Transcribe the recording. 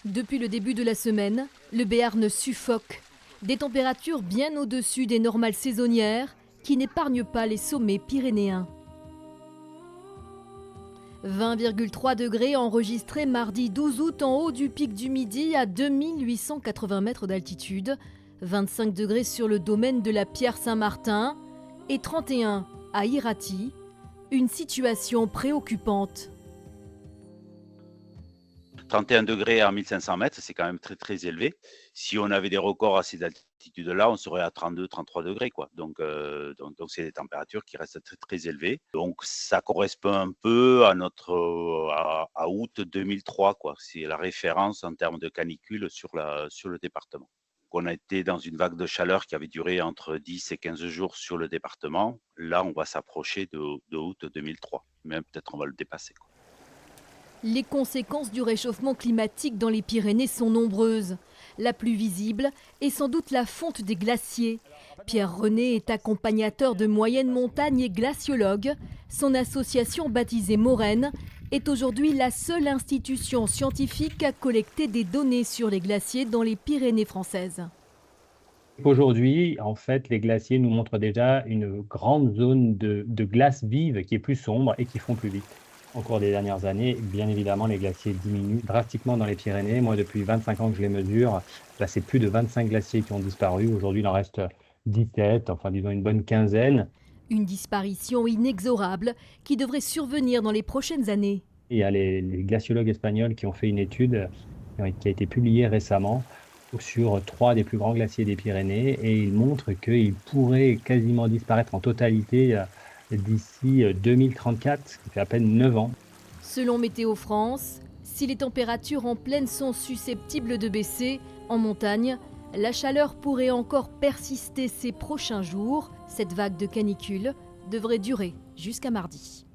Depuis le début de la semaine, le Béarn suffoque. Des températures bien au-dessus des normales saisonnières qui n'épargnent pas les sommets pyrénéens. 20,3 degrés enregistrés mardi 12 août en haut du pic du Midi à 2880 mètres d'altitude, 25 degrés sur le domaine de la Pierre Saint-Martin et 31 à Iraty. Une situation préoccupante. 31 degrés à 1500 mètres, c'est quand même très très élevé. Si on avait des records à ces altitudes-là, on serait à 32-33 degrés, quoi. Donc c'est des températures qui restent très très élevées. Donc ça correspond un peu à à août 2003, quoi. C'est la référence en termes de canicule sur le département. On a été dans une vague de chaleur qui avait duré entre 10 et 15 jours sur le département. Là, on va s'approcher de août 2003. Même peut-être on va le dépasser, quoi. Les conséquences du réchauffement climatique dans les Pyrénées sont nombreuses. La plus visible est sans doute la fonte des glaciers. Pierre René est accompagnateur de moyenne montagne et glaciologue. Son association baptisée Morène est aujourd'hui la seule institution scientifique à collecter des données sur les glaciers dans les Pyrénées françaises. Aujourd'hui, en fait, les glaciers nous montrent déjà une grande zone de glace vive qui est plus sombre et qui fond plus vite. Au cours des dernières années, bien évidemment, les glaciers diminuent drastiquement dans les Pyrénées. Moi, depuis 25 ans que je les mesure, là, c'est plus de 25 glaciers qui ont disparu. Aujourd'hui, il en reste 17, enfin, disons une bonne quinzaine. Une disparition inexorable qui devrait survenir dans les prochaines années. Il y a les glaciologues espagnols qui ont fait une étude qui a été publiée récemment sur 3 des plus grands glaciers des Pyrénées et ils montrent qu'ils pourraient quasiment disparaître en totalité d'ici 2034, ce qui fait à peine 9 ans. Selon Météo France, si les températures en plaine sont susceptibles de baisser, en montagne, la chaleur pourrait encore persister ces prochains jours. Cette vague de canicule devrait durer jusqu'à mardi.